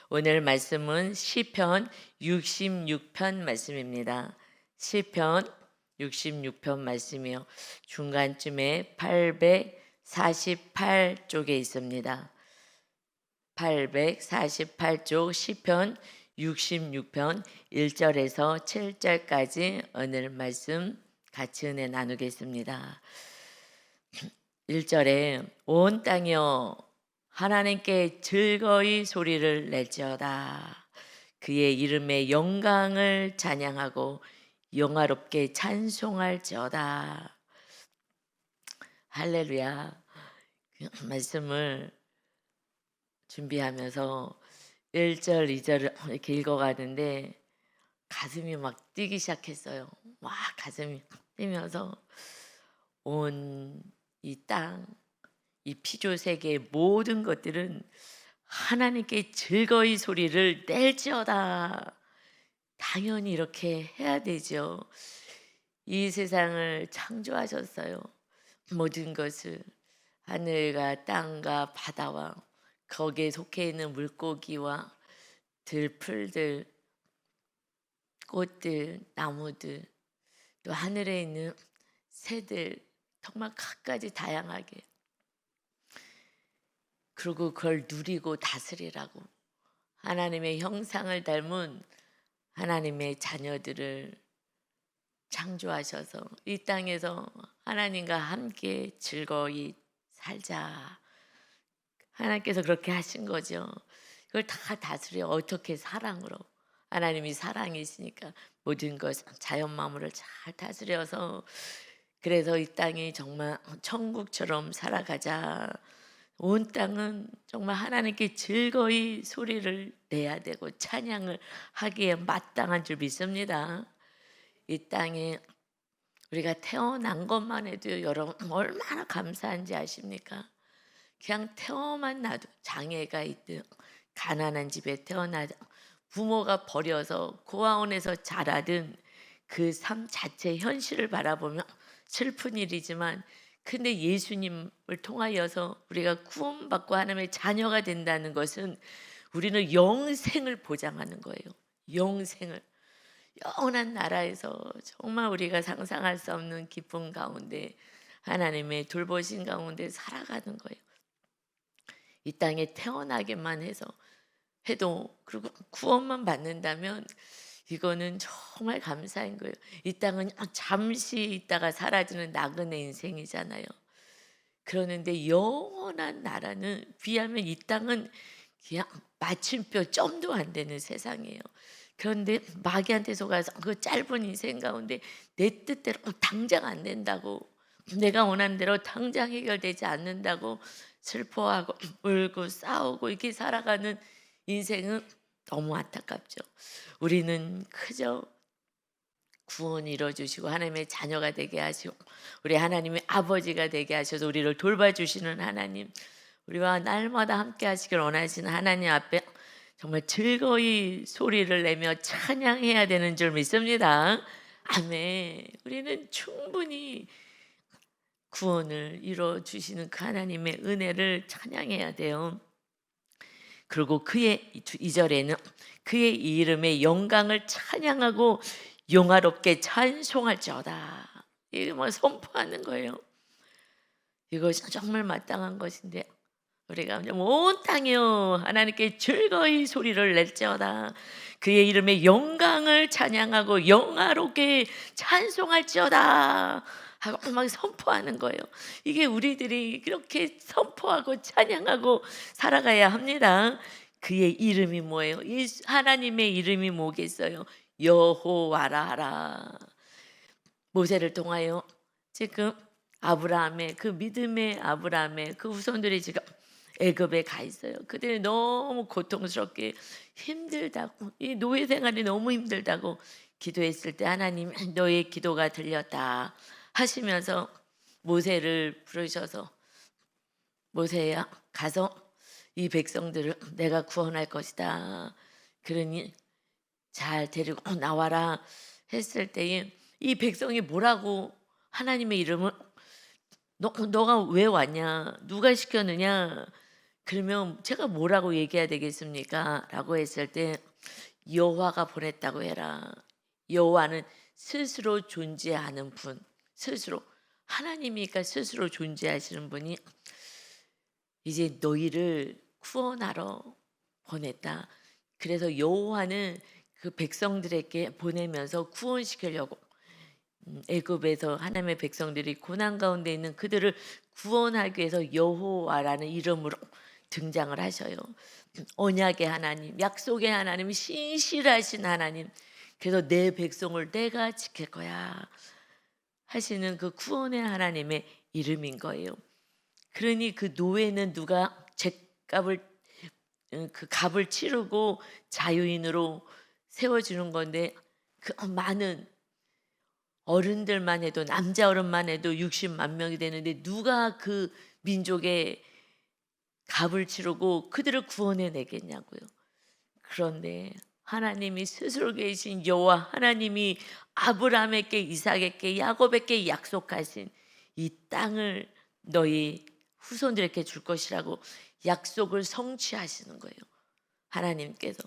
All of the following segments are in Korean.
오늘 말씀은 시편 66편 말씀입니다. 시편 66편 말씀이요. 중간쯤에 848쪽에 있습니다. 848쪽 시편 66편 1절에서 7절까지 오늘 말씀 같이 은혜 나누겠습니다. 1절에 온 땅이여 하나님께 즐거이 소리를 낼지어다. 그의 이름의 영광을 찬양하고 영화롭게 찬송할지어다. 할렐루야. 말씀을 준비하면서 1절, 2절을 이렇게 읽어가는데 가슴이 막 뛰기 시작했어요. 막 가슴이 뛰면서 온 이 땅, 이 피조세계의 모든 것들은 하나님께 즐거이 소리를 낼지어다. 당연히 이렇게 해야 되죠. 이 세상을 창조하셨어요. 모든 것을 하늘과 땅과 바다와 거기에 속해 있는 물고기와 들풀들, 꽃들, 나무들, 또 하늘에 있는 새들, 정말 갖가지 다양하게. 그리고 그걸 누리고 다스리라고 하나님의 형상을 닮은 하나님의 자녀들을 창조하셔서 이 땅에서 하나님과 함께 즐거이 살자. 하나님께서 그렇게 하신 거죠. 그걸 다 다스려. 어떻게? 사랑으로. 하나님이 사랑이시니까 모든 것 자연 만물을 잘 다스려서, 그래서 이 땅이 정말 천국처럼 살아가자. 온 땅은 정말 하나님께 즐거이 소리를 내야 되고 찬양을 하기에 마땅한 줄 믿습니다. 이 땅에 우리가 태어난 것만 해도 여러분 얼마나 감사한지 아십니까? 그냥 태어만 나도 장애가 있든 가난한 집에 태어나든 부모가 버려서 고아원에서 자라든 그 삶 자체 현실을 바라보면 슬픈 일이지만, 근데 예수님을 통하여서 우리가 구원받고 하나님의 자녀가 된다는 것은 우리는 영생을 보장하는 거예요. 영생을. 영원한 나라에서 정말 우리가 상상할 수 없는 기쁨 가운데 하나님의 돌보신 가운데 살아가는 거예요. 이 땅에 태어나게만 해도 그리고 구원만 받는다면 이거는 정말 감사한 거예요. 이 땅은 잠시 있다가 사라지는 나그네 인생이잖아요. 그러는데 영원한 나라는 비하면 이 땅은 그냥 마침표 점도 안 되는 세상이에요. 그런데 마귀한테 속아서 그 짧은 인생 가운데 내 뜻대로 당장 안 된다고, 내가 원하는 대로 당장 해결되지 않는다고 슬퍼하고 울고 싸우고 이렇게 살아가는 인생은 너무 안타깝죠. 우리는 그저 구원 이뤄주시고 하나님의 자녀가 되게 하시고 우리 하나님의 아버지가 되게 하셔서 우리를 돌봐주시는 하나님, 우리와 날마다 함께 하시길 원하시는 하나님 앞에 정말 즐거이 소리를 내며 찬양해야 되는 줄 믿습니다. 아멘. 우리는 충분히 구원을 이뤄주시는 그 하나님의 은혜를 찬양해야 돼요. 그리고 그의 2절에는 그의 이름의 영광을 찬양하고 영화롭게 찬송할지어다. 이거 뭐 선포하는 거예요. 이것이 정말 마땅한 것인데 우리가 온 땅이여 하나님께 즐거이 소리를 낼지어다. 그의 이름의 영광을 찬양하고 영화롭게 찬송할지어다 하고 막 선포하는 거예요. 이게 우리들이 그렇게 선포하고 찬양하고 살아가야 합니다. 그의 이름이 뭐예요? 이 하나님의 이름이 뭐겠어요? 여호와라 하라. 모세를 통하여 지금 아브라함의 그 믿음의 아브라함의 그 후손들이 지금 애굽에 가 있어요. 그들이 너무 고통스럽게 힘들다고, 이 노예 생활이 너무 힘들다고 기도했을 때 하나님 너의 기도가 들렸다 하시면서 모세를 부르셔서 모세야 가서 이 백성들을 내가 구원할 것이다. 그러니 잘 데리고 나와라 했을 때에 이 백성이 뭐라고 하나님의 이름을 너가 왜 왔냐? 누가 시켰느냐? 그러면 제가 뭐라고 얘기해야 되겠습니까? 라고 했을 때 여호와가 보냈다고 해라. 여호와는 스스로 존재하는 분, 스스로 하나님이니까 스스로 존재하시는 분이 이제 너희를 구원하러 보냈다. 그래서 여호와는 그 백성들에게 보내면서 구원시키려고 애굽에서 하나님의 백성들이 고난 가운데 있는 그들을 구원하기 위해서 여호와라는 이름으로 등장을 하셔요. 언약의 하나님, 약속의 하나님, 신실하신 하나님. 그래서 내 백성을 내가 지킬 거야 하시는 그 구원의 하나님의 이름인 거예요. 그러니 그 노예는 누가 죗값을 그 값을 치르고 자유인으로 세워주는 건데 그 많은 어른들만 해도 남자 어른만 해도 60만 명이 되는데 누가 그 민족의 값을 치르고 그들을 구원해 내겠냐고요. 그런데 하나님이 스스로 계신 여호와 하나님이 아브라함에게 이삭에게 야곱에게 약속하신 이 땅을 너희 후손들에게 줄 것이라고 약속을 성취하시는 거예요. 하나님께서.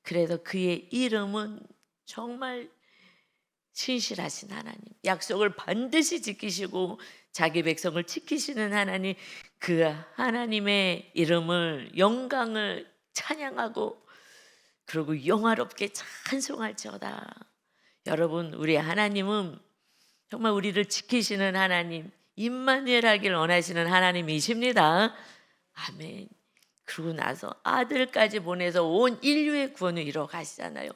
그래서 그의 이름은 정말 신실하신 하나님, 약속을 반드시 지키시고 자기 백성을 지키시는 하나님, 그 하나님의 이름을 영광을 찬양하고 그리고 영화롭게 찬송할지어다. 여러분, 우리 하나님은 정말 우리를 지키시는 하나님, 임마누엘 하길 원하시는 하나님이십니다. 아멘. 그러고 나서 아들까지 보내서 온 인류의 구원을 이루어 가시잖아요.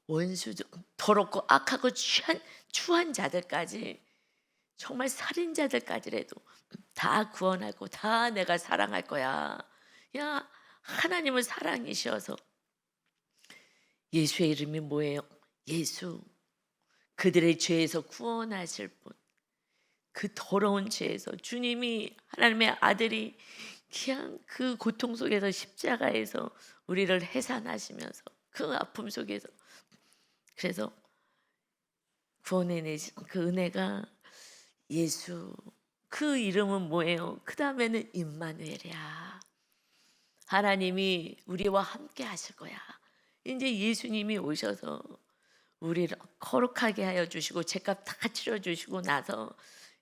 원수도 더럽고 악하고 추한 자들까지, 정말 살인자들까지라도 다 구원하고 다 내가 사랑할 거야. 야, 하나님은 사랑이셔서. 예수의 이름이 뭐예요? 예수. 그들의 죄에서 구원하실 분. 그 더러운 죄에서 주님이, 하나님의 아들이 그냥 그 고통 속에서 십자가에서 우리를 해산하시면서 그 아픔 속에서, 그래서 구원해내신 그 은혜가 예수. 그 이름은 뭐예요? 그 다음에는 임마누엘이야. 하나님이 우리와 함께 하실 거야. 이제 예수님이 오셔서 우리를 거룩하게 하여 주시고 죄값 다 치러주시고 나서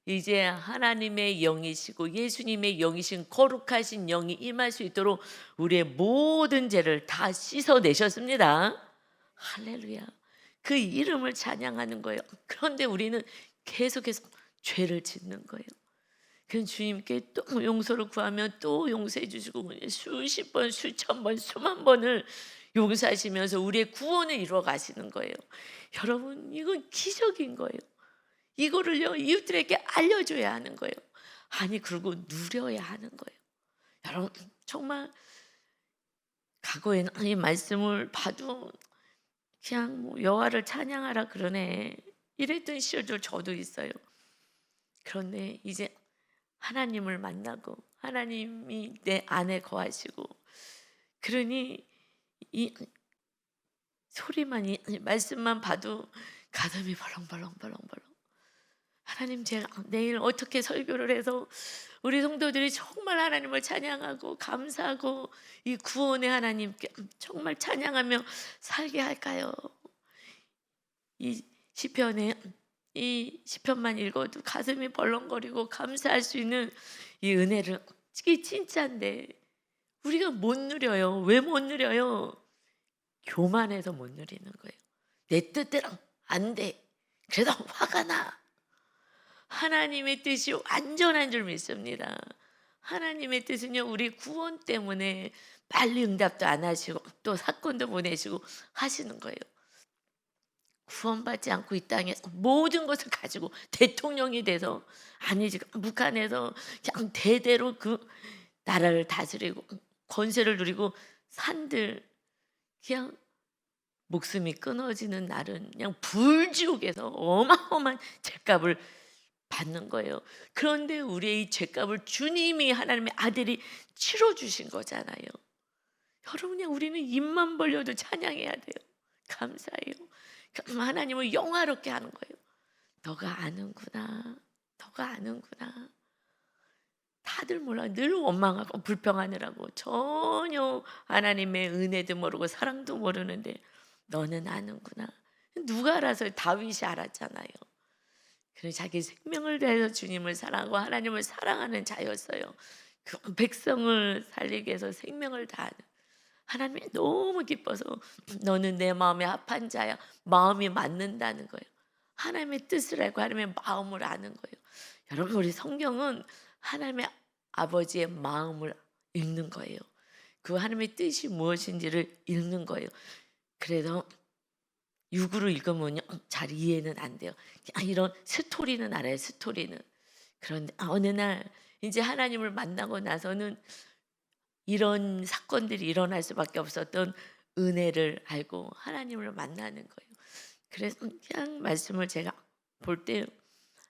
이제 하나님의 영이시고 예수님의 영이신 거룩하신 영이 임할 수 있도록 우리의 모든 죄를 다 씻어내셨습니다. 할렐루야. 그 이름을 찬양하는 거예요. 그런데 우리는 계속해서 죄를 짓는 거예요. 그래서 주님께 또 용서를 구하면 또 용서해 주시고 수십 번, 수천 번, 수만 번을 용서하시면서 우리의 구원을 이루어 가시는 거예요. 여러분, 이건 기적인 거예요. 이거를요, 이웃들에게 알려줘야 하는 거예요. 아니, 그리고 누려야 하는 거예요. 여러분, 정말 과거에는 이 말씀을 봐도 그냥 뭐 여호와를 찬양하라 그러네 이랬던 시절도 저도 있어요. 그런데 이제 하나님을 만나고 하나님이 내 안에 거하시고, 그러니 이 소리만, 이 말씀만 봐도 가슴이 벌렁벌렁벌렁벌렁. 하나님, 제가 내일 어떻게 설교를 해서 우리 성도들이 정말 하나님을 찬양하고 감사하고 이 구원의 하나님께 정말 찬양하며 살게 할까요? 이 시편에, 이 시편만 읽어도 가슴이 벌렁거리고 감사할 수 있는 이 은혜를, 이게 진짜인데 우리가 못 누려요. 왜 못 누려요? 교만해서 못 누리는 거예요. 내 뜻대로 안 돼. 그래서 화가 나. 하나님의 뜻이 완전한 줄 믿습니다. 하나님의 뜻은요, 우리 구원 때문에 빨리 응답도 안 하시고 또 사건도 보내시고 하시는 거예요. 구원받지 않고 이 땅에 모든 것을 가지고 대통령이 돼서, 아니 지금 북한에서 그냥 대대로 그 나라를 다스리고 권세를 누리고 산들 그냥 목숨이 끊어지는 날은 그냥 불지옥에서 어마어마한 죄값을 받는 거예요. 그런데 우리의 이 죄값을 주님이, 하나님의 아들이 치러주신 거잖아요. 여러분, 그냥 우리는 입만 벌려도 찬양해야 돼요. 감사해요. 그럼 하나님을 영화롭게 하는 거예요. 너가 아는구나. 너가 아는구나. 다들 몰라. 늘 원망하고 불평하느라고 전혀 하나님의 은혜도 모르고 사랑도 모르는데 너는 아는구나. 누가 알아서 다윗이 알았잖아요. 그래 자기 생명을 다해서 주님을 사랑하고 하나님을 사랑하는 자였어요. 그 백성을 살리기 위해서 생명을 다하는 하나님이 너무 기뻐서 너는 내 마음에 합한 자야. 마음이 맞는다는 거예요. 하나님의 뜻을 알고 하나님의 마음을 아는 거예요. 여러분 우리 성경은 하나님의 아버지의 마음을 읽는 거예요. 그 하나님의 뜻이 무엇인지를 읽는 거예요. 그래서 육으로 읽으면 잘 이해는 안 돼요. 이런 스토리는 알아요. 스토리는. 그런데 어느 날 이제 하나님을 만나고 나서는 이런 사건들이 일어날 수밖에 없었던 은혜를 알고 하나님을 만나는 거예요. 그래서 그냥 말씀을 제가 볼 때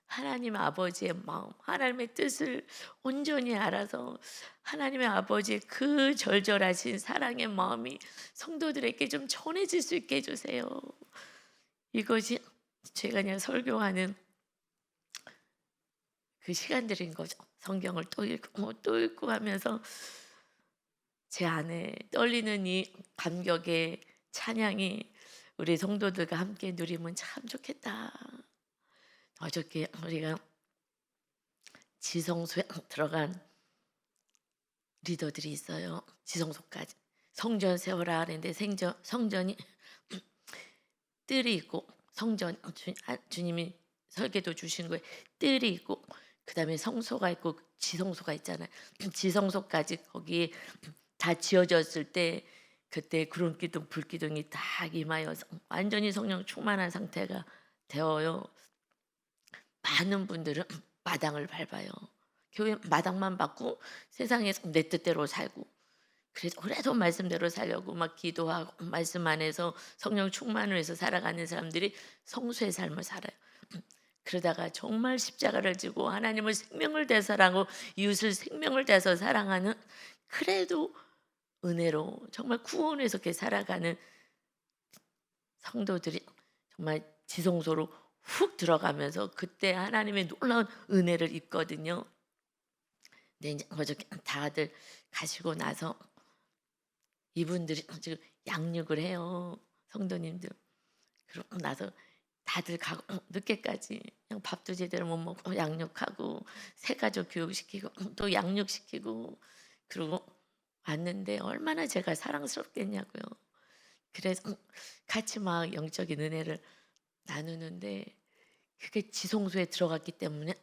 하나님 아버지의 마음, 하나님의 뜻을 온전히 알아서 하나님의 아버지의 그 절절하신 사랑의 마음이 성도들에게 좀 전해질 수 있게 해주세요. 이것이 제가 그냥 설교하는 그 시간들인 거죠. 성경을 또 읽고 또 읽고 하면서 제 안에 떨리는 이 감격의 찬양이 우리 성도들과 함께 누리면 참 좋겠다. 어저께 우리가 지성소에 들어간 리더들이 있어요. 지성소까지 성전 세워라 하는데 성전이 뜰이 있고 성전 주님이 설계도 주신 거에 뜰이 있고 그 다음에 성소가 있고 지성소가 있잖아요. 지성소까지 거기에 다 지어졌을 때 그때 구름기둥 불기둥이 딱 임하여서 완전히 성령 충만한 상태가 되어요. 많은 분들은 마당을 밟아요. 교회 마당만 밟고 세상에서 내 뜻대로 살고 그래도 말씀대로 살려고 막 기도하고 말씀 안에서 성령 충만을 해서 살아가는 사람들이 성수의 삶을 살아요. 그러다가 정말 십자가를 지고 하나님을 생명을 다해 사랑하고 이웃을 생명을 다해서 사랑하는 그래도 은혜로 정말 구원해서 이렇게 살아가는 성도들이 정말 지성소로 훅 들어가면서 그때 하나님의 놀라운 은혜를 입거든요. 근데 이제 어저께 다들 가시고 나서 이분들이 지금 양육을 해요. 성도님들. 그러고 나서 다들 가고 늦게까지 그냥 밥도 제대로 못 먹고 양육하고 새가족 교육시키고 또 양육시키고 그러고 왔는데 얼마나 제가 사랑스럽겠냐고요. 그래서 같이 막 영적인 은혜를 나누는데 그게 지성소에 들어갔기 때문에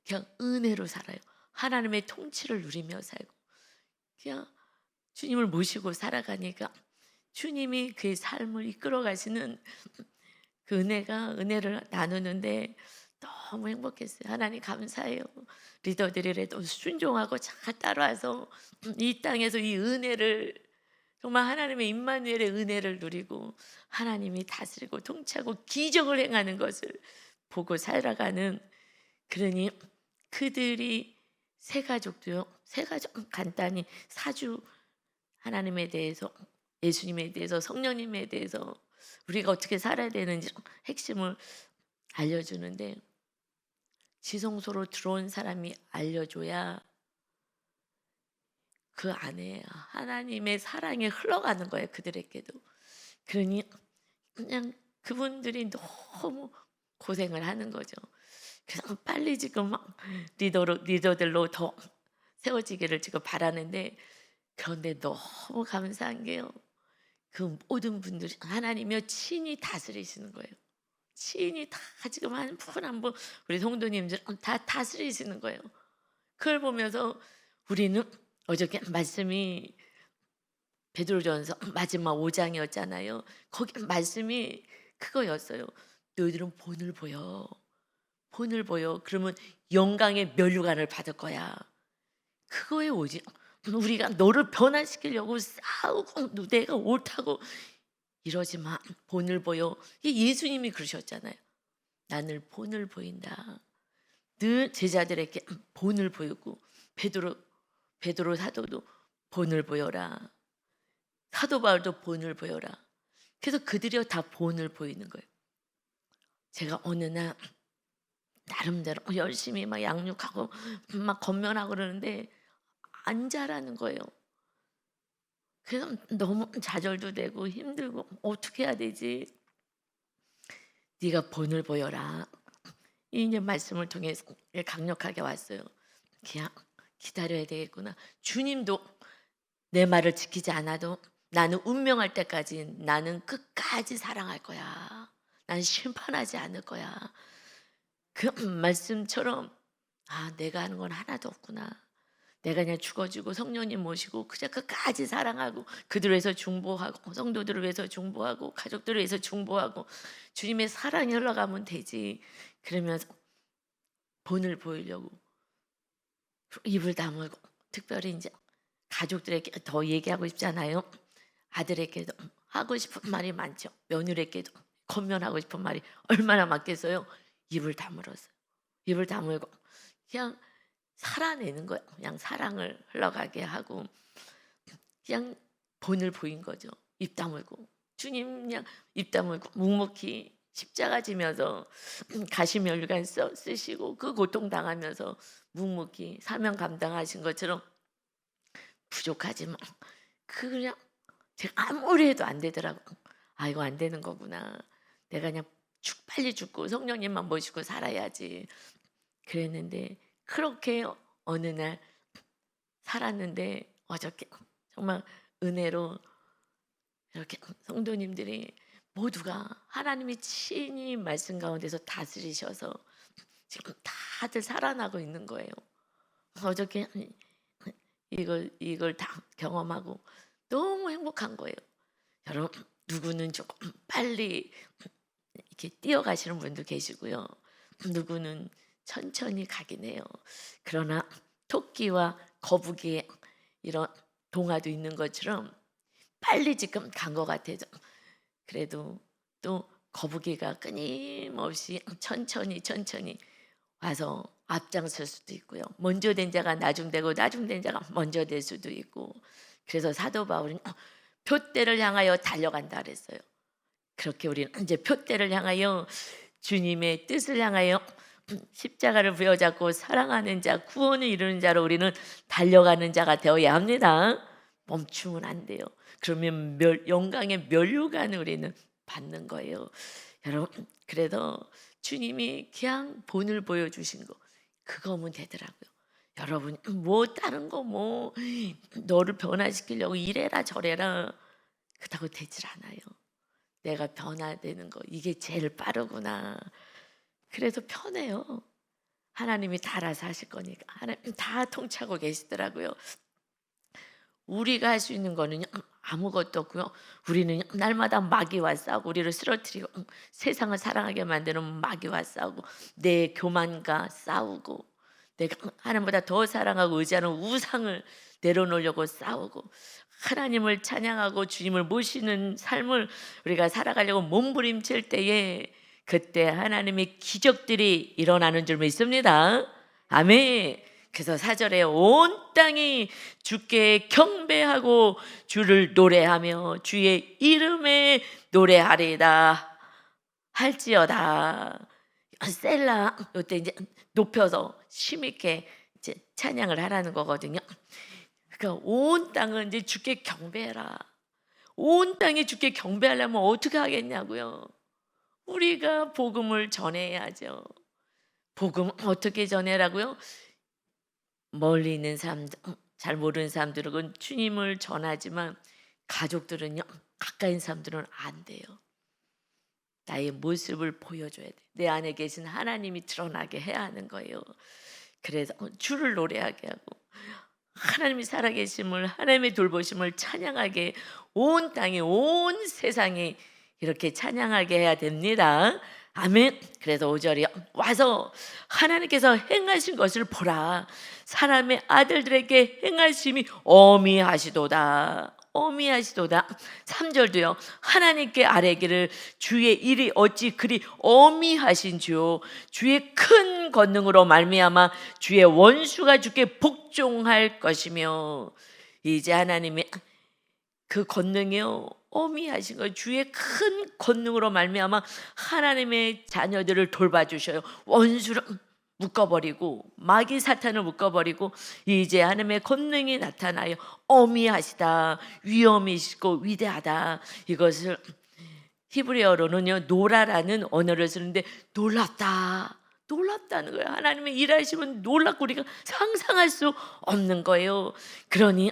그냥 은혜로 살아요. 하나님의 통치를 누리며 살고 그냥 주님을 모시고 살아가니까 주님이 그의 삶을 이끌어 가시는 그 은혜를 나누는데 너무 행복했어요. 하나님 감사해요. 리더들이라도 순종하고 잘 따라와서 이 땅에서 이 은혜를 정말 하나님의 임마누엘의 은혜를 누리고 하나님이 다스리고 통치하고 기적을 행하는 것을 보고 살아가는 그러니 그들이 새 가족도요. 새 가족 간단히 사주 하나님에 대해서 예수님에 대해서 성령님에 대해서 우리가 어떻게 살아야 되는지 핵심을 알려주는데 지성소로 들어온 사람이 알려줘야 그 안에 하나님의 사랑이 흘러가는 거예요. 그들에게도. 그러니 그냥 그분들이 너무 고생을 하는 거죠. 그래서 빨리 지금 막 리더들로 더 세워지기를 지금 바라는데 그런데 너무 감사한 게요. 그 모든 분들이 하나님이여 친히 다스리시는 거예요. 친히 다 지금 한 분 한 분 우리 성도님들 다 다스리시는 거예요. 그걸 보면서 우리는 어저께 말씀이 베드로전서 마지막 5장이었잖아요. 거기 말씀이 그거였어요. 너희들은 본을 보여. 본을 보여. 그러면 영광의 면류관을 받을 거야. 그거에 오지. 우리가 너를 변화시키려고 싸우고 내가 옳다고 이러지 마. 본을 보여. 예수님이 그러셨잖아요. 나는 본을 보인다. 늘 제자들에게 본을 보이고 베드로 사도도 본을 보여라. 사도 바울도 본을 보여라. 그래서 그들이 다 본을 보이는 거예요. 제가 어느 날 나름대로 열심히 막 양육하고 막 건면하고 그러는데 안 자라는 거예요. 그래서 너무 좌절도 되고 힘들고 어떻게 해야 되지? 네가 본을 보여라. 이 이제 말씀을 통해서 강력하게 왔어요. 그냥 기다려야 되겠구나. 주님도 내 말을 지키지 않아도 나는 운명할 때까지 나는 끝까지 사랑할 거야. 난 심판하지 않을 거야. 그 말씀처럼 내가 하는 건 하나도 없구나. 내가 그냥 죽어주고 성령님 모시고 그냥 끝까지 사랑하고 그들을 위해서 중보하고 성도들을 위해서 중보하고 가족들을 위해서 중보하고 주님의 사랑이 흘러가면 되지. 그러면서 본을 보이려고 입을 다물고 특별히 이제 가족들에게 더 얘기하고 싶잖아요. 아들에게도 하고 싶은 말이 많죠. 며느리에게도 권면하고 싶은 말이 얼마나 많겠어요. 입을 다물었어요. 입을 다물고 그냥 살아내는 거예요. 그냥 사랑을 흘러가게 하고 그냥 본을 보인 거죠. 입 다물고 주님 그냥 입 다물고 묵묵히 십자가 지면서 가시면류관 쓰시고 그 고통 당하면서 묵묵히 사명 감당하신 것처럼 부족하지만 그냥 제가 아무리 해도 안 되더라고. 이거 안 되는 거구나. 내가 그냥 빨리 죽고 성령님만 모시고 살아야지. 그랬는데 그렇게 어느 날 살았는데 어저께 정말 은혜로 이렇게 성도님들이 모두가 하나님이 친히 말씀 가운데서 다스리셔서 지금 다들 살아나고 있는 거예요. 어저께 이걸 다 경험하고 너무 행복한 거예요. 여러분 누구는 조금 빨리 이렇게 뛰어가시는 분도 계시고요. 누구는 천천히 가긴 해요. 그러나 토끼와 거북이의 이런 동화도 있는 것처럼 빨리 지금 간 것 같아요. 그래도 또 거북이가 끊임없이 천천히 와서 앞장설 수도 있고요. 먼저 된 자가 나중되고 나중된 자가 먼저 될 수도 있고. 그래서 사도 바울은 표대를 향하여 달려간다 그랬어요. 그렇게 우리는 이제 표대를 향하여 주님의 뜻을 향하여 십자가를 부여잡고 사랑하는 자, 구원을 이루는 자로 우리는 달려가는 자가 되어야 합니다. 멈추면 안 돼요. 그러면 영광의 면류관을 우리는 받는 거예요. 여러분 그래서 주님이 그냥 본을 보여주신 거 그거면 되더라고요. 여러분 뭐 다른 거 뭐 너를 변화시키려고 이래라 저래라 그렇다고 되질 않아요. 내가 변화되는 거 이게 제일 빠르구나. 그래서 편해요. 하나님이 다 알아서 하실 거니까. 하나님 다 통치하고 계시더라고요. 우리가 할 수 있는 거는요 아무것도 없고요. 우리는 날마다 마귀와 싸우고 우리를 쓰러뜨리고 세상을 사랑하게 만드는 마귀와 싸우고 내 교만과 싸우고 내가 하나님보다 더 사랑하고 의지하는 우상을 내려놓으려고 싸우고 하나님을 찬양하고 주님을 모시는 삶을 우리가 살아가려고 몸부림칠 때에 그때 하나님의 기적들이 일어나는 줄 믿습니다. 아멘. 그래서 4절에 온 땅이 주께 경배하고 주를 노래하며 주의 이름에 노래하리다 할지어다. 셀라 이때 이제 높여서 힘있게 이제 찬양을 하라는 거거든요. 그러니까 온 땅은 이제 주께 경배해라. 온 땅이 주께 경배하려면 어떻게 하겠냐고요. 우리가 복음을 전해야죠. 복음 어떻게 전해라고요? 멀리 있는 사람들, 잘 모르는 사람들은 주님을 전하지만 가족들은요, 가까이 있는 사람들은 안 돼요. 나의 모습을 보여줘야 돼. 내 안에 계신 하나님이 드러나게 해야 하는 거예요. 그래서 주를 노래하게 하고 하나님이 살아계심을 하나님의 돌보심을 찬양하게 온 땅에 온 세상이 이렇게 찬양하게 해야 됩니다. 아멘. 그래서 5절이 와서 하나님께서 행하신 것을 보라. 사람의 아들들에게 행하심이 어미하시도다. 어미하시도다. 3절도요. 하나님께 아뢰기를 주의 일이 어찌 그리 어미하신지요. 주의 큰 권능으로 말미암아 주의 원수가 주께 복종할 것이며. 이제 하나님의 그 권능이요 어미하신 거예요. 주의 큰 권능으로 말미암아 하나님의 자녀들을 돌봐주셔요. 원수를 묶어버리고 마귀 사탄을 묶어버리고 이제 하나님의 권능이 나타나요. 어미하시다, 위엄이시고 위대하다. 이것을 히브리어로는요 노라라는 언어를 쓰는데 놀랍다는 거예요. 하나님의 일하심은 놀랍고 우리가 상상할 수 없는 거예요. 그러니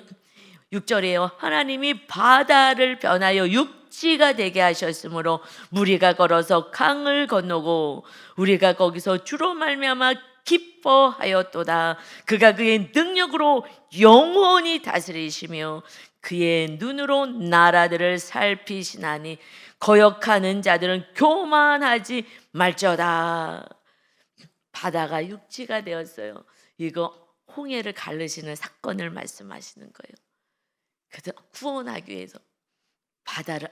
6절에요. 하나님이 바다를 변하여 육지가 되게 하셨으므로 무리가 걸어서 강을 건너고 우리가 거기서 주로 말미암아 기뻐하였도다. 그가 그의 능력으로 영원히 다스리시며 그의 눈으로 나라들을 살피시나니 거역하는 자들은 교만하지 말지어다. 바다가 육지가 되었어요. 이거 홍해를 가르시는 사건을 말씀하시는 거예요. 그래서 구원하기 위해서 바다를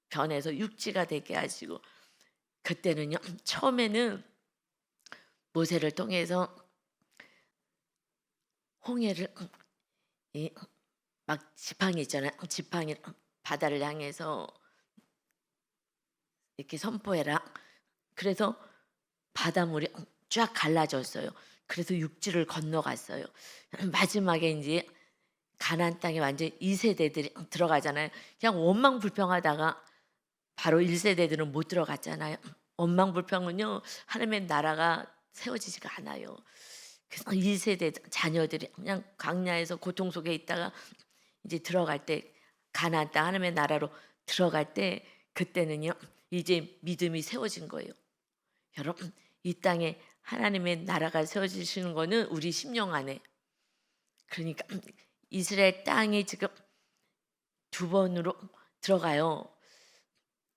변해서 육지가 되게 하시고, 그때는요 처음에는 모세를 통해서 홍해를 막 지팡이 있잖아요. 지팡이 바다를 향해서 이렇게 선포해라. 그래서 바닷물이 쫙 갈라졌어요. 그래서 육지를 건너갔어요. 마지막에 이제 가나안 땅에 완전 2세대들이 들어가잖아요. 그냥 원망불평하다가 바로 1세대들은 못 들어갔잖아요. 원망불평은요 하나님의 나라가 세워지지가 않아요. 그래서 2세대 자녀들이 그냥 광야에서 고통 속에 있다가 이제 들어갈 때 가나안 땅 하나님의 나라로 들어갈 때 그때는요 이제 믿음이 세워진 거예요. 여러분 이 땅에 하나님의 나라가 세워지시는 거는 우리 심령 안에, 그러니까 이스라엘 땅이 지금 두 번으로 들어가요.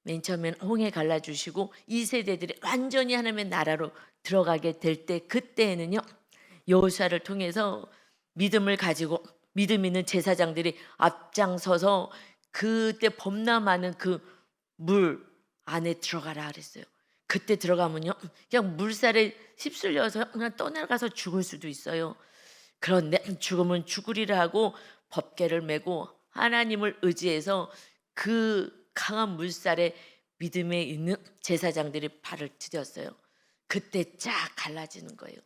맨 처음엔 홍해 갈라주시고 2세대들이 완전히 하나님의 나라로 들어가게 될 때, 그때에는요 여호수아를 통해서 믿음을 가지고 믿음 있는 제사장들이 앞장서서 그때 범람하는 그 물 안에 들어가라 그랬어요. 그때 들어가면요 그냥 물살에 휩쓸려서 그냥 떠나가서 죽을 수도 있어요. 그런데 죽으면 죽으리라 하고 법궤를 메고 하나님을 의지해서 그 강한 물살에 믿음에 있는 제사장들이 발을 디뎠어요. 그때 쫙 갈라지는 거예요.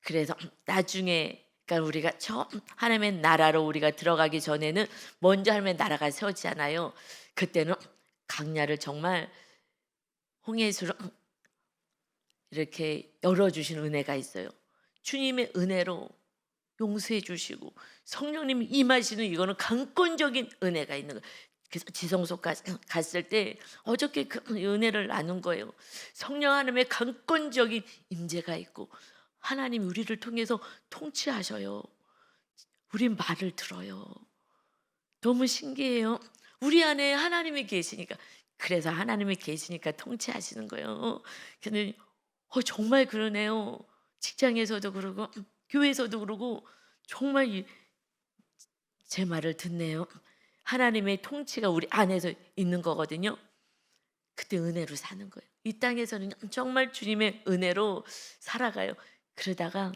그래서 나중에 그러니까 우리가 처음 하나님의 나라로 우리가 들어가기 전에는 먼저 하나님의 나라가 세워지잖아요. 그때는 강야를 정말 홍해수로 이렇게 열어주신 은혜가 있어요. 주님의 은혜로 용서해 주시고 성령님이 임하시는 이거는 강권적인 은혜가 있는 거예요. 그래서 지성소까지 갔을 때 어저께 그 은혜를 나눈 거예요. 성령 하나님의 강권적인 임재가 있고 하나님이 우리를 통해서 통치하셔요. 우리 말을 들어요. 너무 신기해요. 우리 안에 하나님이 계시니까, 그래서 하나님이 계시니까 통치하시는 거예요. 근데 정말 그러네요. 직장에서도 그러고 교회에서도 그러고 정말 제 말을 듣네요. 하나님의 통치가 우리 안에서 있는 거거든요. 그때 은혜로 사는 거예요. 이 땅에서는 정말 주님의 은혜로 살아가요. 그러다가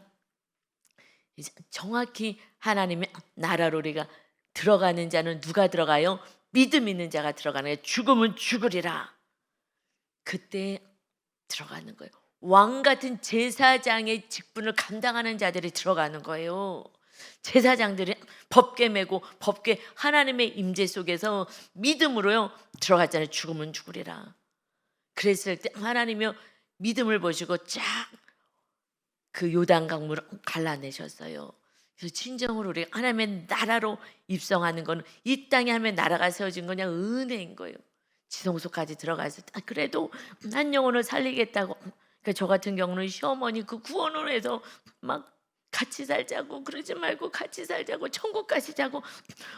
이제 정확히 하나님의 나라로 우리가 들어가는 자는 누가 들어가요? 믿음 있는 자가 들어가는 거예요. 죽으면 죽으리라. 그때 들어가는 거예요. 왕 같은 제사장의 직분을 감당하는 자들이 들어가는 거예요. 제사장들이 법궤 메고 법궤 하나님의 임재 속에서 믿음으로요 들어갔잖아요. 죽으면 죽으리라. 그랬을 때 하나님이 믿음을 보시고 쫙 그 요단 강물을 갈라내셨어요. 그래서 진정으로 우리 하나님의 나라로 입성하는 거는 이 땅에 하나님의 나라가 세워진 건 그냥 은혜인 거예요. 지성소까지 들어갔을 때 그래도 한 영혼을 살리겠다고, 그러니까 저 같은 경우는 시어머니 그 구원을 해서 막 같이 살자고 그러지 말고 같이 살자고 천국 가시자고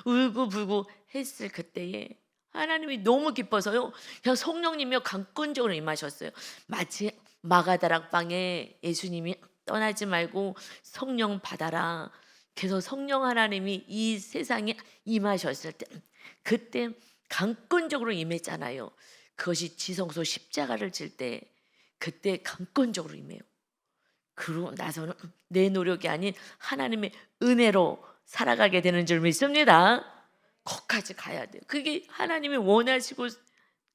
울고불고 했을 그때에 하나님이 너무 기뻐서요 그냥 성령님이 강권적으로 임하셨어요. 마치 마가다락방에 예수님이 떠나지 말고 성령 받아라. 그래서 성령 하나님이 이 세상에 임하셨을 때 그때 강권적으로 임했잖아요. 그것이 지성소 십자가를 질 때 그때 강권적으로 임해요. 그러고 나서는 내 노력이 아닌 하나님의 은혜로 살아가게 되는 줄 믿습니다. 거기까지 가야 돼요. 그게 하나님이 원하시고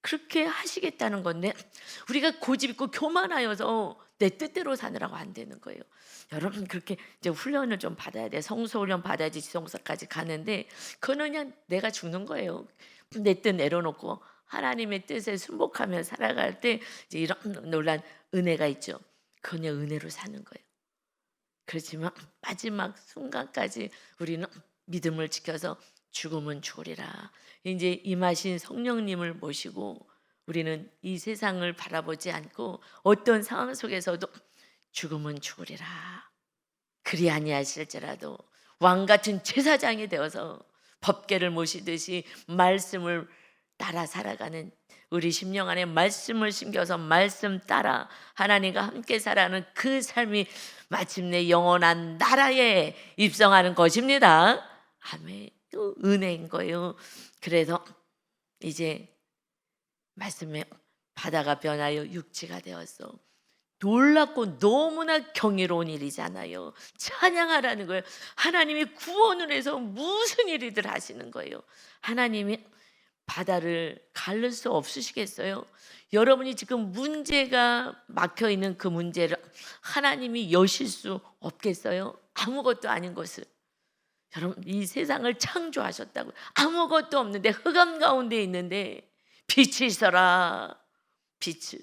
그렇게 하시겠다는 건데 우리가 고집 있고 교만하여서 내 뜻대로 사느라고 안 되는 거예요. 여러분 그렇게 이제 훈련을 좀 받아야 돼. 성소 훈련 받아야지 지성소까지 가는데 그거는 그냥 내가 죽는 거예요. 내 뜻 내려놓고 하나님의 뜻에 순복하며 살아갈 때 이제 이런 놀란 은혜가 있죠. 그냥 은혜로 사는 거예요. 그렇지만 마지막 순간까지 우리는 믿음을 지켜서 죽음은 죽으리라. 이제 임하신 성령님을 모시고 우리는 이 세상을 바라보지 않고 어떤 상황 속에서도 죽음은 죽으리라. 그리 아니하실지라도 왕 같은 제사장이 되어서 법궤를 모시듯이 말씀을 따라 살아가는 우리 심령 안에 말씀을 심겨서 말씀 따라 하나님과 함께 살아가는 그 삶이 마침내 영원한 나라에 입성하는 것입니다. 아멘. 또 은혜인 거예요. 그래서 이제 말씀에 바다가 변하여 육지가 되었어. 놀랍고 너무나 경이로운 일이잖아요. 찬양하라는 거예요. 하나님이 구원을 해서 무슨 일이들 하시는 거예요. 하나님이 바다를 가를 수 없으시겠어요? 여러분이 지금 문제가 막혀 있는 그 문제를 하나님이 여실 수 없겠어요? 아무것도 아닌 것을. 여러분 이 세상을 창조하셨다고. 아무것도 없는데 흑암 가운데 있는데 빛이 있어라. 빛을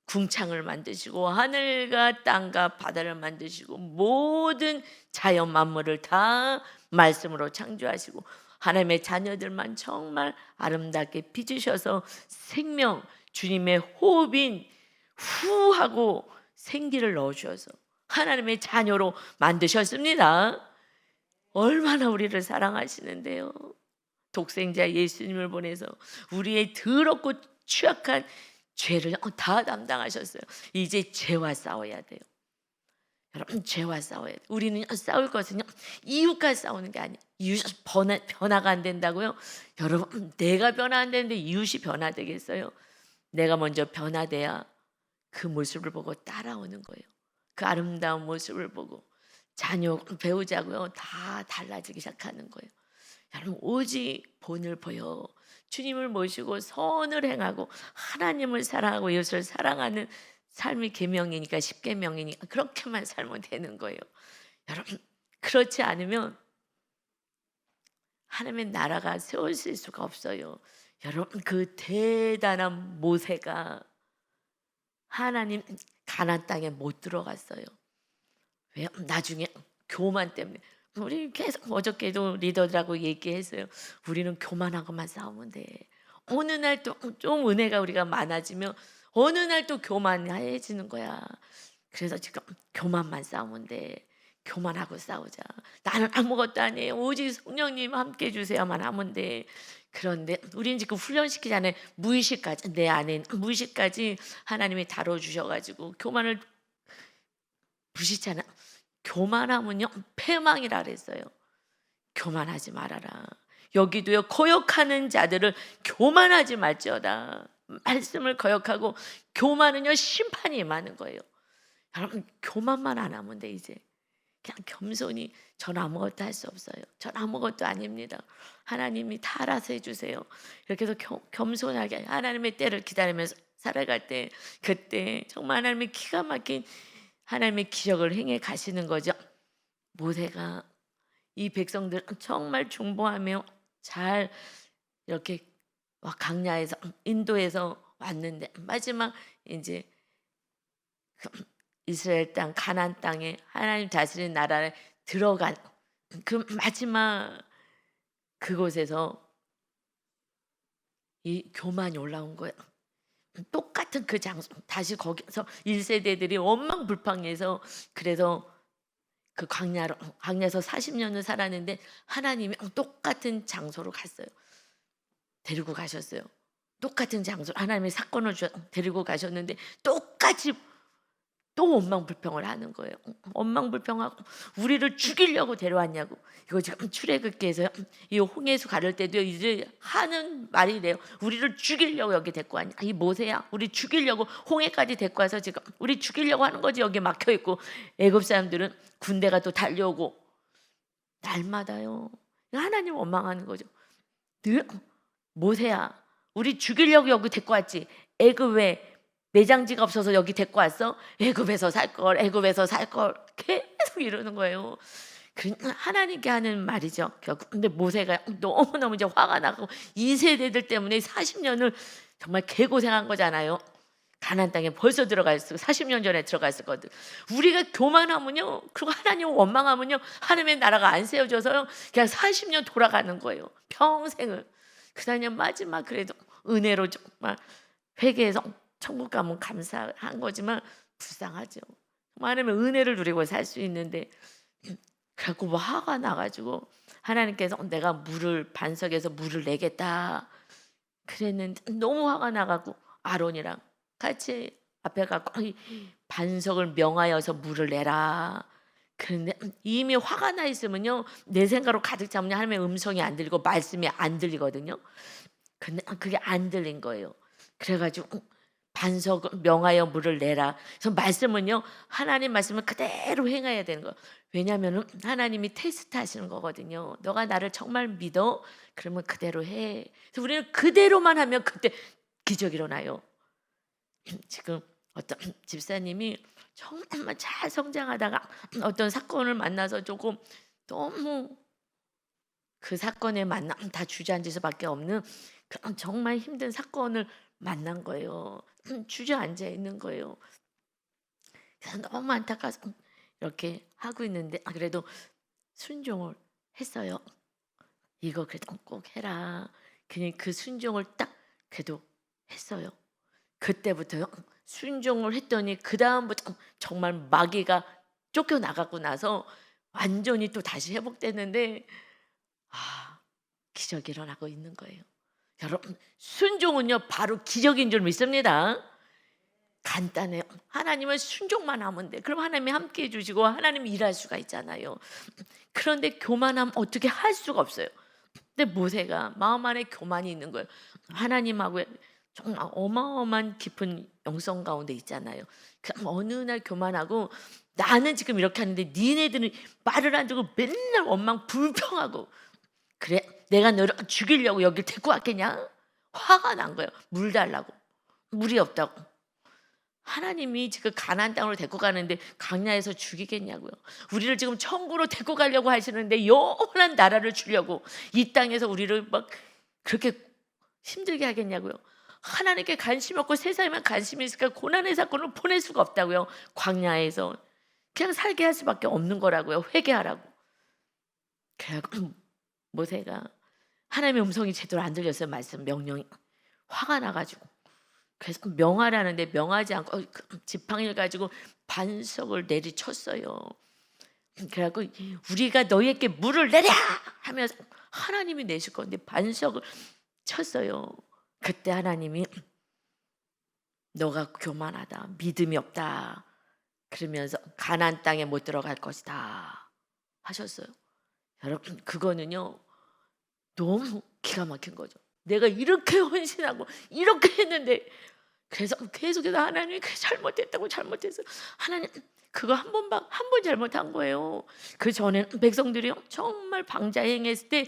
궁창을 만드시고 하늘과 땅과 바다를 만드시고 모든 자연 만물을 다 말씀으로 창조하시고 하나님의 자녀들만 정말 아름답게 빚으셔서 생명 주님의 호흡인 후하고 생기를 넣어주셔서 하나님의 자녀로 만드셨습니다. 얼마나 우리를 사랑하시는데요. 독생자 예수님을 보내서 우리의 더럽고 취약한 죄를 다 담당하셨어요. 이제 죄와 싸워야 돼요. 여러분 죄와 싸워야 돼요. 우리는 싸울 것은요 이웃과 싸우는 게 아니에요. 이웃이 변화가 안 된다고요? 여러분 내가 변화 안 되는데 이웃이 변화되겠어요? 내가 먼저 변화돼야 그 모습을 보고 따라오는 거예요. 그 아름다운 모습을 보고 자녀 배우자고요 다 달라지기 시작하는 거예요. 여러분 오직 본을 보여 주님을 모시고 선을 행하고 하나님을 사랑하고 이웃을 사랑하는 삶이 계명이니까 10계명이니까 그렇게만 살면 되는 거예요. 여러분 그렇지 않으면 하나님의 나라가 세워질 수가 없어요. 여러분 그 대단한 모세가 하나님 가나안 땅에 못 들어갔어요. 왜요? 나중에 교만 때문에. 우리 계속 어저께도 리더들하고 얘기했어요. 우리는 교만하고만 싸우면 돼. 어느 날 또 좀 은혜가 우리가 많아지면 어느 날 또 교만해지는 거야. 그래서 지금 교만만 싸우면 돼. 교만하고 싸우자. 나는 아무것도 아니에요. 오직 성령님 함께 해주세요만 하면 돼. 그런데 우리는 지금 훈련시키지 않아요. 무의식까지 내 안에 무의식까지 하나님이 다뤄주셔가지고 교만을 부시잖아. 교만하면요 패망이라 그랬어요. 교만하지 말아라. 여기도요 거역하는 자들을 교만하지 말지어다. 말씀을 거역하고 교만은요 심판이 임하는 거예요. 여러분 교만만 안 하면 돼. 이제 그냥 겸손히 전 아무것도 할 수 없어요. 전 아무것도 아닙니다. 하나님이 다 알아서 해주세요. 이렇게 해서 겸손하게 하나님의 때를 기다리면서 살아갈 때 그때 정말 하나님의 기가 막힌 하나님의 기적을 행해 가시는 거죠. 모세가 이 백성들 정말 중보하며 잘 이렇게 강야에서 인도에서 왔는데 마지막 이제 이스라엘 땅 가나안 땅에 하나님 다스리는 나라에 들어간 그 마지막 그곳에서 이 교만이 올라온 거예요. 똑같은 그 장소 다시 거기서 1세대들이 원망불평해서 그래서 그 광야에서 40년을 살았는데 하나님이 똑같은 장소로 갔어요. 데리고 가셨어요. 똑같은 장소 하나님의 사건을 데리고 가셨는데 똑같이 또 원망불평을 하는 거예요. 원망불평하고 우리를 죽이려고 데려왔냐고. 이거 지금 출애굽기에서 이 홍해수 가를 때도 이제 하는 말이래요. 우리를 죽이려고 여기 데리고 왔냐. 이 모세야 우리 죽이려고 홍해까지 데리고 와서 지금 우리 죽이려고 하는 거지. 여기 막혀있고 애굽 사람들은 군대가 또 달려오고 날마다요. 하나님 원망하는 거죠. 늘 모세야, 우리 죽이려고 여기 데리고 왔지. 애굽에 매장지가 없어서 여기 데리고 왔어. 애굽에서 살 걸, 애굽에서 살 걸. 계속 이러는 거예요. 하나님께 하는 말이죠. 결국 근데 모세가 너무너무 이제 화가 나고 이 세대들 때문에 40년을 정말 개고생한 거잖아요. 가나안 땅에 벌써 들어갔어. 40년 전에 들어갔었거든. 우리가 교만하면요, 그리고 하나님 원망하면요, 하나님의 나라가 안 세워져서요, 그냥 40년 돌아가는 거예요. 평생을. 그다음 마지막 그래도 은혜로 정말 회개해서 천국 가면 감사한 거지만 불쌍하죠. 하나님의 은혜를 누리고 살 수 있는데, 그래갖고 뭐 화가 나가지고 하나님께서 내가 물을 반석에서 물을 내겠다 그랬는데, 너무 화가 나가고 아론이랑 같이 앞에 가고 반석을 명하여서 물을 내라. 그런데 이미 화가 나 있으면요, 내 생각으로 가득 차면 하나님의 음성이 안 들리고 말씀이 안 들리거든요. 근데 그게 안 들린 거예요. 그래가지고 반석을 명하여 물을 내라. 그래서 말씀은요, 하나님 말씀을 그대로 행해야 되는 거예요. 왜냐하면 하나님이 테스트 하시는 거거든요. 너가 나를 정말 믿어? 그러면 그대로 해. 그래서 우리는 그대로만 하면 그때 기적이 일어나요. 지금 어떤 집사님이 정말 잘 성장하다가 어떤 사건을 만나서 조금 너무 그 사건에 만남 다 주저앉을 수밖에 없는 그런 정말 힘든 사건을 만난 거예요. 주저앉아 있는 거예요. 그래서 너무 안타까워서 이렇게 하고 있는데, 그래도 순종을 했어요. 이거 그래도 꼭 해라. 그냥 그 순종을 딱 그래도 했어요. 그때부터요, 순종을 했더니 그 다음부터 정말 마귀가 쫓겨나가고 나서 완전히 또 다시 회복됐는데, 기적이 일어나고 있는 거예요. 여러분, 순종은요 바로 기적인 줄 믿습니다. 간단해요. 하나님은 순종만 하면 돼. 그럼 하나님이 함께 해주시고 하나님이 일할 수가 있잖아요. 그런데 교만하면 어떻게 할 수가 없어요. 근데 모세가 마음 안에 교만이 있는 거예요. 하나님하고 정말 어마어마한 깊은 영성 가운데 있잖아요. 그럼 어느 날 교만하고, 나는 지금 이렇게 하는데 니네들은 말을 안 듣고 맨날 원망 불평하고, 그래 내가 너를 죽이려고 여길 데리고 왔겠냐? 화가 난 거예요. 물 달라고. 물이 없다고. 하나님이 지금 가나안 땅으로 데리고 가는데 광야에서 죽이겠냐고요. 우리를 지금 천국으로 데리고 가려고 하시는데 영원한 나라를 주려고 이 땅에서 우리를 막 그렇게 힘들게 하겠냐고요. 하나님께 관심이 없고 세상에만 관심이 있으니까 고난의 사건을 보낼 수가 없다고요. 광야에서 그냥 살게 할 수밖에 없는 거라고요. 회개하라고. 그래갖고 모세가 하나님의 음성이 제대로 안 들렸어요. 말씀 명령이. 화가 나가지고 그래서 명하라는데 명하지 않고 지팡이를 가지고 반석을 내리쳤어요. 그래갖고 우리가 너희에게 물을 내랴 하면서 하나님이 내실 건데 반석을 쳤어요. 그때 하나님이 너가 교만하다, 믿음이 없다, 그러면서 가나안 땅에 못 들어갈 것이다 하셨어요. 여러분, 그거는요 너무 기가 막힌 거죠. 내가 이렇게 헌신하고 이렇게 했는데, 그래서 계속해서 하나님이 잘못했다고 잘못했어. 하나님 그거 한 번 잘못한 거예요. 그 전에 백성들이 정말 방자 행했을 때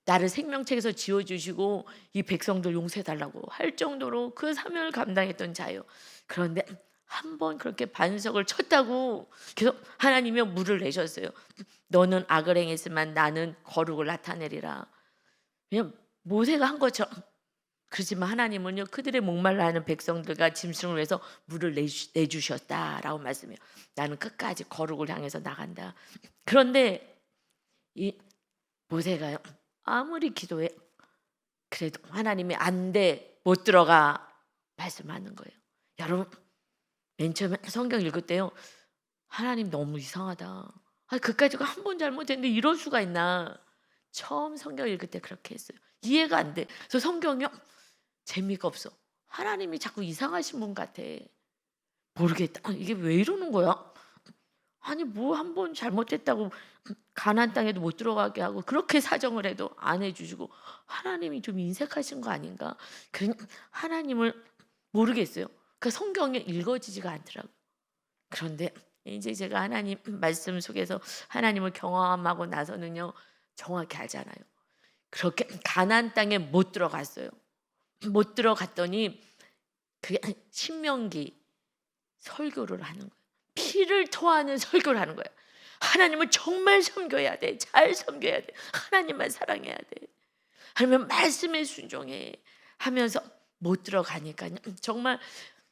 나를 생명책에서 지워주시고 이 백성들 용서해달라고 할 정도로 그 사명을 감당했던 자예요. 그런데 한 번 그렇게 반석을 쳤다고 계속 하나님이 물을 내셨어요. 너는 악을 행했지만 나는 거룩을 나타내리라. 그냥 모세가 한 것처럼. 그렇지만 하나님은요 그들의 목말라 하는 백성들과 짐승을 위해서 물을 내주셨다라고 말씀해요. 나는 끝까지 거룩을 향해서 나간다. 그런데 이 모세가요 아무리 기도해 그래도 하나님이 안 돼, 못 들어가 말씀하는 거예요. 여러분, 맨 처음에 성경 읽을 때요 하나님 너무 이상하다, 그까짓 거 한 번 잘못했는데 이럴 수가 있나, 처음 성경 읽을 때 그렇게 했어요. 이해가 안 돼. 그래서 성경이요 재미가 없어. 하나님이 자꾸 이상하신 분 같아. 모르겠다. 이게 왜 이러는 거야? 아니 뭐 한 번 잘못했다고 가나안 땅에도 못 들어가게 하고 그렇게 사정을 해도 안 해주시고, 하나님이 좀 인색하신 거 아닌가? 하나님을 모르겠어요. 그 성경에 읽어지지가 않더라고요. 그런데 이제 제가 하나님 말씀 속에서 하나님을 경험하고 나서는요 정확히 알잖아요. 그렇게 가나안 땅에 못 들어갔어요. 못 들어갔더니 그게 신명기 설교를 하는 거예요. 피를 토하는 설교를 하는 거예요. 하나님을 정말 섬겨야 돼. 잘 섬겨야 돼. 하나님만 사랑해야 돼. 아니면 말씀에 순종해 하면서 못 들어가니까 정말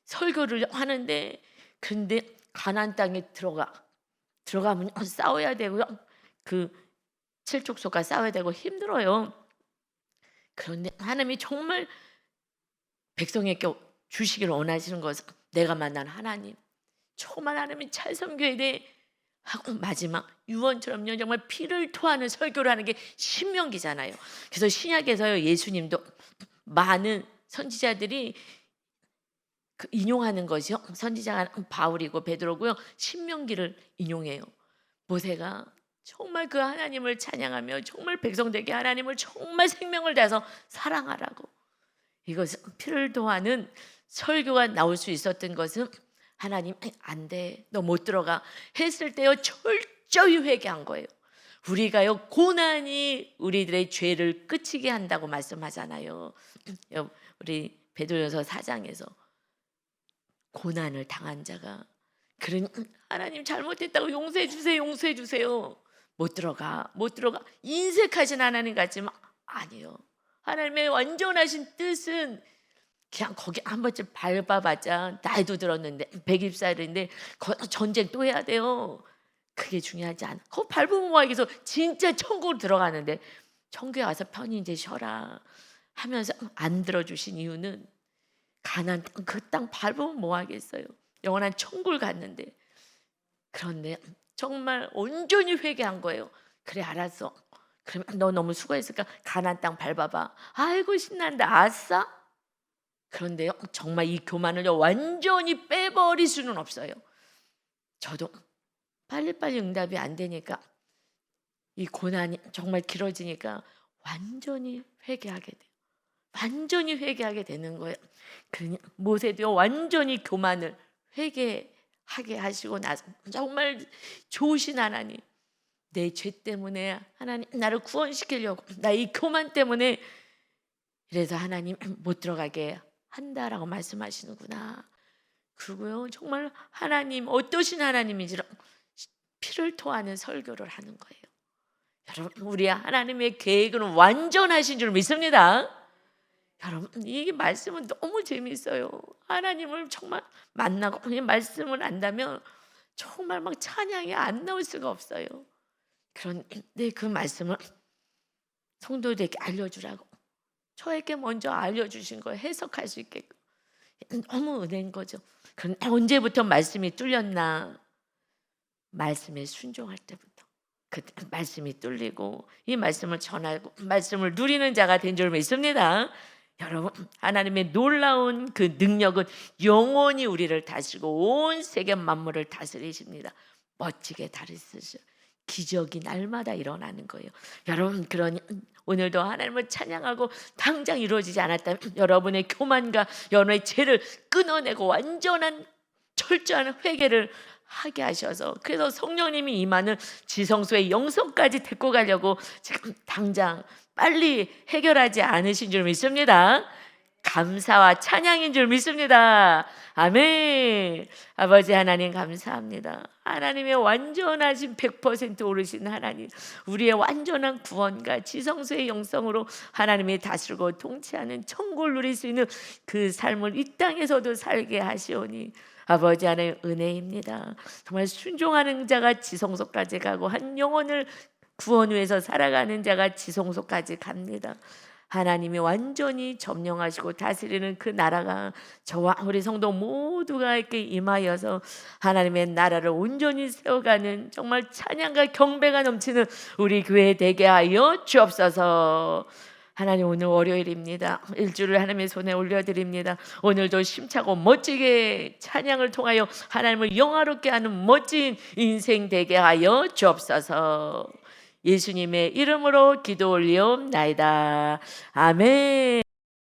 설교를 하는데, 근데 가나안 땅에 들어가면 싸워야 되고요. 그 칠족속과 싸워야 되고 힘들어요. 그런데 하나님이 정말 백성에게 주시기를 원하시는 것은 내가 만난 하나님, 정말 하나님이 잘 섬겨야 돼 하고 마지막 유언처럼요 정말 피를 토하는 설교를 하는 게 신명기잖아요. 그래서 신약에서요 예수님도 많은 선지자들이 인용하는 것이요, 선지자가 바울이고 베드로고요, 신명기를 인용해요. 모세가 정말 그 하나님을 찬양하며 정말 백성들에게 하나님을 정말 생명을 다해서 사랑하라고, 이것은 피를 토하는 설교가 나올 수 있었던 것은 하나님 안 돼, 너 못 들어가 했을 때요 철저히 회개한 거예요. 우리가요 고난이 우리들의 죄를 끝이게 한다고 말씀하잖아요. 우리 베드로전서 4장에서 고난을 당한 자가, 그러니 하나님 잘못했다고 용서해 주세요, 용서해 주세요. 못 들어가 인색하신 하나님 같지만 아니요, 하나님의 완전하신 뜻은 그냥 거기 한 번쯤 밟아봤자 나이도 들었는데 120살인데 전쟁 또 해야 돼요. 그게 중요하지 않아. 그거 밟으면 뭐하겠어. 진짜 천국으로 들어가는데 천국에 와서 편히 이제 쉬어라 하면서 안 들어주신 이유는 가나안 땅, 그 땅 밟으면 뭐하겠어요. 영원한 천국을 갔는데. 그런데 정말 온전히 회개한 거예요. 그래 알았어, 그러면 너 너무 수고했으니까 가나안 땅 밟아봐. 아이고 신난다, 아싸. 그런데요 정말 이 교만을 완전히 빼버릴 수는 없어요. 저도 빨리빨리 응답이 안 되니까, 이 고난이 정말 길어지니까 완전히 회개하게 돼요. 완전히 회개하게 되는 거예요. 그러니 모세도 완전히 교만을 회개하게 하시고 나서 정말 좋으신 하나님, 내 죄 때문에 하나님 나를 구원시키려고 나 이 교만 때문에 이래서 하나님 못 들어가게 한다라고 말씀하시는구나. 그리고요 정말 하나님 어떠신 하나님인지 피를 토하는 설교를 하는 거예요. 여러분 우리 하나님의 계획은 완전하신 줄 믿습니다. 여러분 이 말씀은 너무 재미있어요. 하나님을 정말 만나고 이 말씀을 안다면 정말 막 찬양이 안 나올 수가 없어요. 그런데 그 말씀을 성도들에게 알려주라고 저에게 먼저 알려주신 거 해석할 수 있게끔 너무 은혜인 거죠. 그런데 언제부터 말씀이 뚫렸나? 말씀에 순종할 때부터 그 말씀이 뚫리고 이 말씀을 전하고 말씀을 누리는 자가 된 줄 믿습니다. 여러분 하나님의 놀라운 그 능력은 영원히 우리를 다스리고 온 세계 만물을 다스리십니다. 멋지게 다스리셔. 기적이 날마다 일어나는 거예요. 여러분 그러니 오늘도 하나님을 찬양하고 당장 이루어지지 않았다면 여러분의 교만과 여러분의 죄를 끊어내고 완전한 철저한 회개를 하게 하셔서, 그래서 성령님이 임하는 지성소의 영성까지 데리고 가려고 지금 당장 빨리 해결하지 않으신 줄 믿습니다. 감사와 찬양인 줄 믿습니다. 아멘. 아버지 하나님 감사합니다. 하나님의 완전하신 100% 오르신 하나님, 우리의 완전한 구원과 지성소의 영성으로 하나님이 다스리고 통치하는 천국을 누릴 수 있는 그 삶을 이 땅에서도 살게 하시오니 아버지 하나님 은혜입니다. 정말 순종하는 자가 지성소까지 가고 한 영혼을 구원 위에서 살아가는 자가 지성소까지 갑니다. 하나님이 완전히 점령하시고 다스리는 그 나라가 저와 우리 성도 모두가 이렇게 임하여서 하나님의 나라를 온전히 세워가는 정말 찬양과 경배가 넘치는 우리 교회 되게 하여 주옵소서. 하나님 오늘 월요일입니다. 일주를 하나님의 손에 올려드립니다. 오늘도 심차고 멋지게 찬양을 통하여 하나님을 영화롭게 하는 멋진 인생 되게 하여 주옵소서. 예수님의 이름으로 기도 올리옵나이다. 아멘.